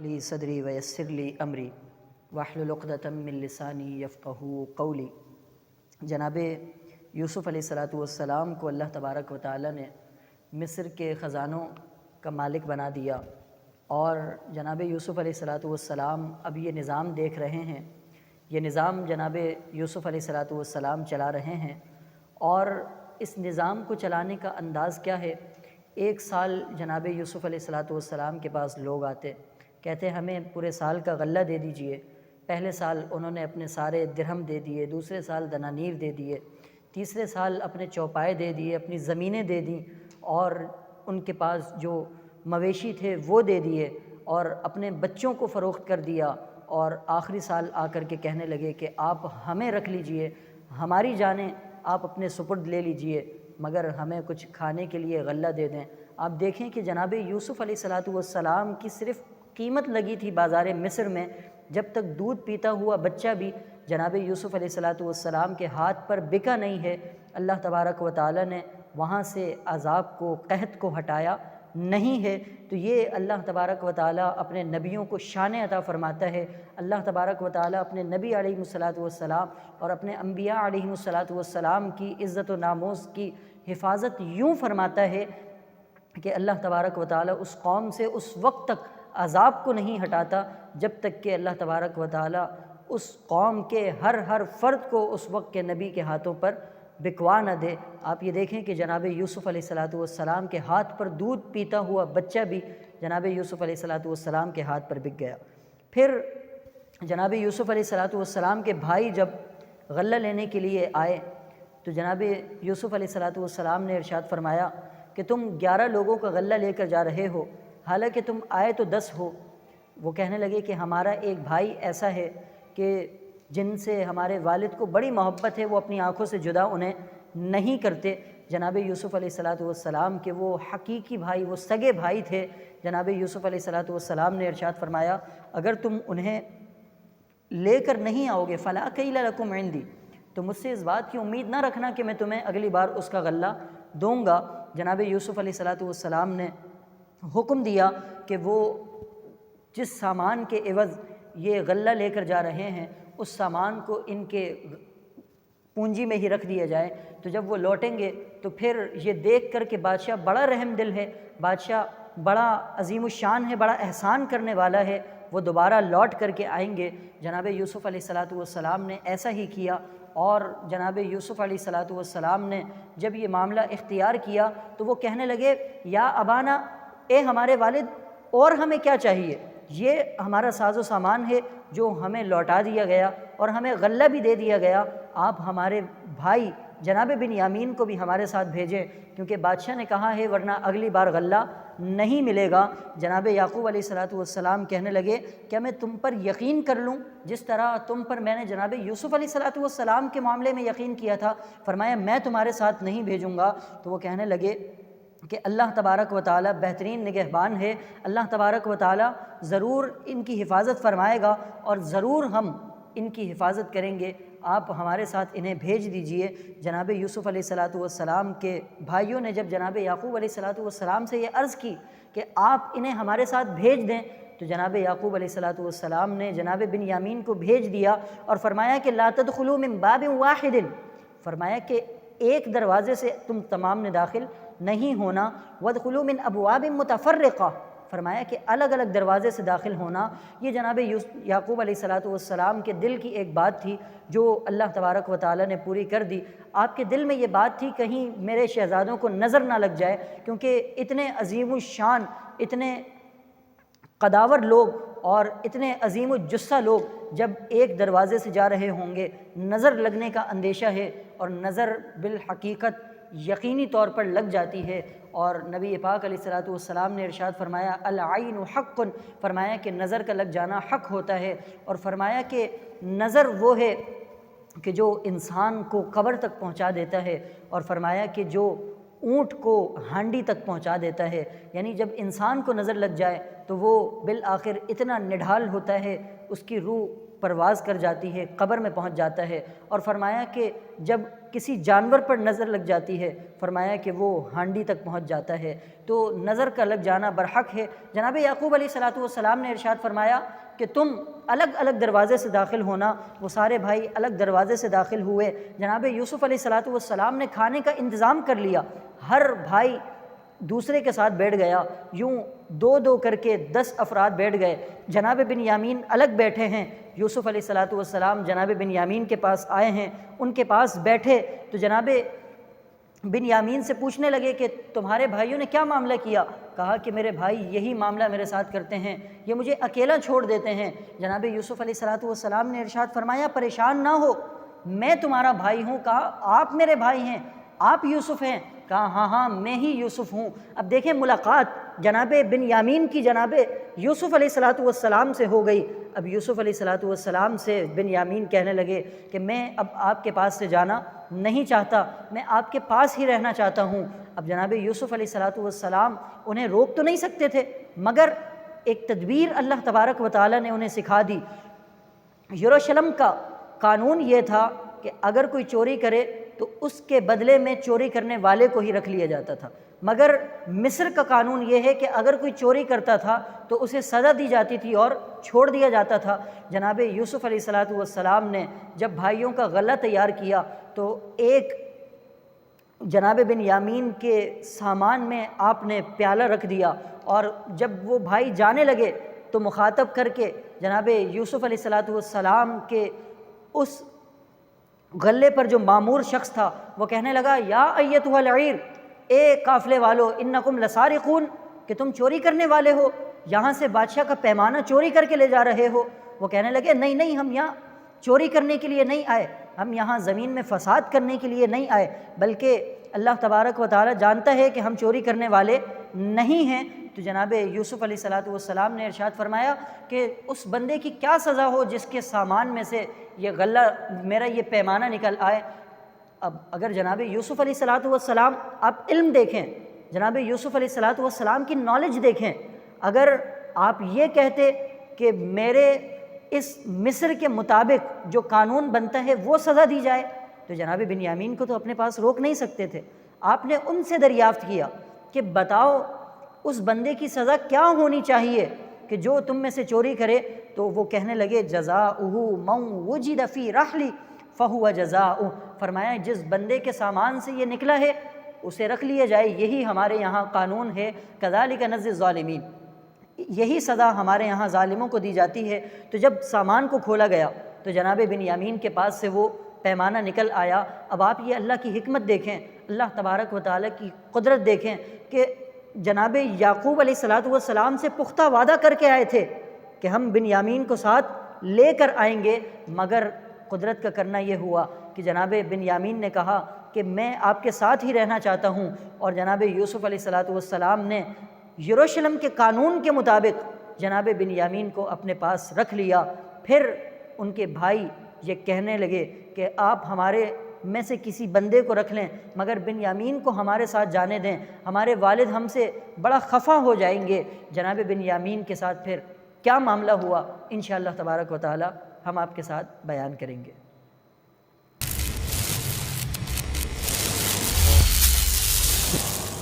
لی صدری ویسر لی امری واحلل عقدۃ من لسانی یفقہوا قولی۔ جناب یوسف علیہ السلام کو اللہ تبارک و تعالی نے مصر کے خزانوں کا مالک بنا دیا، اور جناب یوسف علیہ السلام اب یہ نظام دیکھ رہے ہیں، یہ نظام جناب یوسف علیہ السلام چلا رہے ہیں، اور اس نظام کو چلانے کا انداز کیا ہے؟ ایک سال جناب یوسف علیہ السلام کے پاس لوگ آتے، کہتے ہمیں پورے سال کا غلہ دے دیجئے۔ پہلے سال انہوں نے اپنے سارے درہم دے دیے، دوسرے سال دنانیر دے دیے، تیسرے سال اپنے چوپائے دے دیے، اپنی زمینیں دے دیں، اور ان کے پاس جو مویشی تھے وہ دے دیے، اور اپنے بچوں کو فروخت کر دیا، اور آخری سال آ کر کے کہنے لگے کہ آپ ہمیں رکھ لیجئے، ہماری جانیں آپ اپنے سپرد لے لیجئے، مگر ہمیں کچھ کھانے کے لیے غلہ دے دیں۔ آپ دیکھیں کہ جناب یوسف علیہ السلام کی صرف قیمت لگی تھی بازار مصر میں، جب تک دودھ پیتا ہوا بچہ بھی جناب یوسف علیہ السلام کے ہاتھ پر بکا نہیں ہے، اللہ تبارک و تعالی نے وہاں سے عذاب کو، قحط کو ہٹایا نہیں ہے۔ تو یہ اللہ تبارک و تعالی اپنے نبیوں کو شان عطا فرماتا ہے۔ اللہ تبارک و تعالی اپنے نبی علیہ السلام اور اپنے انبیاء علیہ السلام کی عزت و ناموس کی حفاظت یوں فرماتا ہے کہ اللہ تبارک و تعالی اس قوم سے اس وقت تک عذاب کو نہیں ہٹاتا جب تک کہ اللہ تبارک و تعالی اس قوم کے ہر فرد کو اس وقت کے نبی کے ہاتھوں پر بکوا نہ دے۔ آپ یہ دیکھیں کہ جناب یوسف علیہ السلام کے ہاتھ پر دودھ پیتا ہوا بچہ بھی جناب یوسف علیہ السلام کے ہاتھ پر بک گیا۔ پھر جناب یوسف علیہ السلام کے بھائی جب غلہ لینے کے لیے آئے تو جناب یوسف علیہ السلام نے ارشاد فرمایا کہ تم 11 لوگوں کا غلہ لے کر جا رہے ہو، حالانکہ تم آئے تو 10 ہو۔ وہ کہنے لگے کہ ہمارا ایک بھائی ایسا ہے کہ جن سے ہمارے والد کو بڑی محبت ہے، وہ اپنی آنکھوں سے جدا انہیں نہیں کرتے۔ جناب یوسف علیہ السلام کے وہ حقیقی بھائی، وہ سگے بھائی تھے۔ جناب یوسف علیہ السلام نے ارشاد فرمایا اگر تم انہیں لے کر نہیں آؤ گے فلا کیل لکم عندی، تو مجھ سے اس بات کی امید نہ رکھنا کہ میں تمہیں اگلی بار اس کا غلہ دوں گا۔ جناب یوسف علیہ السلام نے حکم دیا کہ وہ جس سامان کے عوض یہ غلہ لے کر جا رہے ہیں اس سامان کو ان کے پونجی میں ہی رکھ دیا جائے، تو جب وہ لوٹیں گے تو پھر یہ دیکھ کر کہ بادشاہ بڑا رحم دل ہے، بادشاہ بڑا عظیم الشان ہے، بڑا احسان کرنے والا ہے، وہ دوبارہ لوٹ کر کے آئیں گے۔ جناب یوسف علیہ السلام نے ایسا ہی کیا، اور جناب یوسف علیہ السلام نے جب یہ معاملہ اختیار کیا تو وہ کہنے لگے یا ابانا، اے ہمارے والد، اور ہمیں کیا چاہیے؟ یہ ہمارا ساز و سامان ہے جو ہمیں لوٹا دیا گیا اور ہمیں غلہ بھی دے دیا گیا، آپ ہمارے بھائی جناب بنیامین کو بھی ہمارے ساتھ بھیجیں، کیونکہ بادشاہ نے کہا ہے ورنہ اگلی بار غلہ نہیں ملے گا۔ جناب یعقوب علیہ السلام کہنے لگے کیا میں تم پر یقین کر لوں جس طرح تم پر میں نے جناب یوسف علیہ السلام کے معاملے میں یقین کیا تھا؟ فرمایا میں تمہارے ساتھ نہیں بھیجوں گا۔ تو وہ کہنے لگے کہ اللہ تبارک و تعالی بہترین نگہبان ہے، اللہ تبارک و تعالی ضرور ان کی حفاظت فرمائے گا، اور ضرور ہم ان کی حفاظت کریں گے، آپ ہمارے ساتھ انہیں بھیج دیجئے۔ جناب یوسف علیہ السلام کے بھائیوں نے جب جناب یعقوب علیہ السلام سے یہ عرض کی کہ آپ انہیں ہمارے ساتھ بھیج دیں، تو جناب یعقوب علیہ السلام نے جناب بنیامین کو بھیج دیا اور فرمایا کہ لا تدخلوا من باب واحد، فرمایا کہ ایک دروازے سے تم تمام نے داخل نہیں ہونا، وادخلوا من ابواب متفرقہ، فرمایا کہ الگ الگ دروازے سے داخل ہونا۔ یہ جناب یعقوب علیہ السلام کے دل کی ایک بات تھی جو اللہ تبارک و تعالی نے پوری کر دی۔ آپ کے دل میں یہ بات تھی کہیں میرے شہزادوں کو نظر نہ لگ جائے، کیونکہ اتنے عظیم الشان، اتنے قداور لوگ اور اتنے عظیم الجثہ لوگ جب ایک دروازے سے جا رہے ہوں گے، نظر لگنے کا اندیشہ ہے، اور نظر بالحقیقت یقینی طور پر لگ جاتی ہے۔ اور نبی پاک علیہ السلام نے ارشاد فرمایا العین حق، فرمایا کہ نظر کا لگ جانا حق ہوتا ہے، اور فرمایا کہ نظر وہ ہے کہ جو انسان کو قبر تک پہنچا دیتا ہے، اور فرمایا کہ جو اونٹ کو ہانڈی تک پہنچا دیتا ہے، یعنی جب انسان کو نظر لگ جائے تو وہ بالآخر اتنا نڈھال ہوتا ہے، اس کی روح پرواز کر جاتی ہے، قبر میں پہنچ جاتا ہے، اور فرمایا کہ جب کسی جانور پر نظر لگ جاتی ہے فرمایا کہ وہ ہانڈی تک پہنچ جاتا ہے، تو نظر کا لگ جانا برحق ہے۔ جناب یعقوب علیہ السلام نے ارشاد فرمایا کہ تم الگ الگ دروازے سے داخل ہونا۔ وہ سارے بھائی الگ دروازے سے داخل ہوئے۔ جناب یوسف علیہ السلام نے کھانے کا انتظام کر لیا، ہر بھائی دوسرے کے ساتھ بیٹھ گیا، یوں دو دو کر کے 10 افراد بیٹھ گئے۔ جناب بنیامین الگ بیٹھے ہیں۔ یوسف علیہ السلام جناب بنیامین کے پاس آئے ہیں، ان کے پاس بیٹھے تو جناب بنیامین سے پوچھنے لگے کہ تمہارے بھائیوں نے کیا معاملہ کیا؟ کہا کہ میرے بھائی یہی معاملہ میرے ساتھ کرتے ہیں، یہ مجھے اکیلا چھوڑ دیتے ہیں۔ جناب یوسف علیہ السلام نے ارشاد فرمایا پریشان نہ ہو، میں تمہارا بھائی ہوں۔ کہا آپ میرے بھائی ہیں، آپ یوسف ہیں؟ کہا ہاں ہاں میں ہی یوسف ہوں۔ اب دیکھیں ملاقات جناب بنیامین کی جناب یوسف علیہ السلام سے ہو گئی۔ اب یوسف علیہ السلام سے بنیامین کہنے لگے کہ میں اب آپ کے پاس سے جانا نہیں چاہتا، میں آپ کے پاس ہی رہنا چاہتا ہوں۔ اب جناب یوسف علیہ السلام انہیں روک تو نہیں سکتے تھے، مگر ایک تدبیر اللہ تبارک و تعالیٰ نے انہیں سکھا دی۔ یروشلم کا قانون یہ تھا کہ اگر کوئی چوری کرے تو اس کے بدلے میں چوری کرنے والے کو ہی رکھ لیا جاتا تھا، مگر مصر کا قانون یہ ہے کہ اگر کوئی چوری کرتا تھا تو اسے سزا دی جاتی تھی اور چھوڑ دیا جاتا تھا۔ جناب یوسف علیہ السلام نے جب بھائیوں کا غلہ تیار کیا تو ایک جناب بنیامین کے سامان میں آپ نے پیالہ رکھ دیا، اور جب وہ بھائی جانے لگے تو مخاطب کر کے جناب یوسف علیہ السلام کے اس غلے پر جو مامور شخص تھا وہ کہنے لگا یا ایتھا العیر، اے قافلے والو انکم لسارقون، کہ تم چوری کرنے والے ہو، یہاں سے بادشاہ کا پیمانہ چوری کر کے لے جا رہے ہو۔ وہ کہنے لگے نہیں نہیں، ہم یہاں چوری کرنے کے لیے نہیں آئے، ہم یہاں زمین میں فساد کرنے کے لیے نہیں آئے، بلکہ اللہ تبارک و تعالیٰ جانتا ہے کہ ہم چوری کرنے والے نہیں ہیں۔ تو جناب یوسف علیہ السلام نے ارشاد فرمایا کہ اس بندے کی کیا سزا ہو جس کے سامان میں سے یہ غلہ میرا یہ پیمانہ نکل آئے۔ اب اگر جناب یوسف علیہ السلام آپ علم دیکھیں، جناب یوسف علیہ السلام کی نالج دیکھیں، اگر آپ یہ کہتے کہ میرے اس مصر کے مطابق جو قانون بنتا ہے وہ سزا دی جائے تو جناب بنیامین کو تو اپنے پاس روک نہیں سکتے تھے۔ آپ نے ان سے دریافت کیا کہ بتاؤ اس بندے کی سزا کیا ہونی چاہیے کہ جو تم میں سے چوری کرے؟ تو وہ کہنے لگے جزاؤہ من وجد فی رحلی فہو جزاؤہ، فرمایا جس بندے کے سامان سے یہ نکلا ہے اسے رکھ لیا جائے، یہی ہمارے یہاں قانون ہے، کذالک نجزی الظالمین، یہی سزا ہمارے یہاں ظالموں کو دی جاتی ہے۔ تو جب سامان کو کھولا گیا تو جناب بنیامین کے پاس سے وہ پیمانہ نکل آیا۔ اب آپ یہ اللہ کی حکمت دیکھیں، اللہ تبارک و تعالیٰ کی قدرت دیکھیں کہ جناب یعقوب علیہ السلام سے پختہ وعدہ کر کے آئے تھے کہ ہم بنیامین کو ساتھ لے کر آئیں گے، مگر قدرت کا کرنا یہ ہوا کہ جناب بنیامین نے کہا کہ میں آپ کے ساتھ ہی رہنا چاہتا ہوں، اور جناب یوسف علیہ السلام نے یروشلم کے قانون کے مطابق جناب بنیامین کو اپنے پاس رکھ لیا۔ پھر ان کے بھائی یہ کہنے لگے کہ آپ ہمارے میں سے کسی بندے کو رکھ لیں مگر بنیامین کو ہمارے ساتھ جانے دیں، ہمارے والد ہم سے بڑا خفا ہو جائیں گے۔ جناب بنیامین کے ساتھ پھر کیا معاملہ ہوا انشاءاللہ تبارک و تعالی ہم آپ کے ساتھ بیان کریں گے۔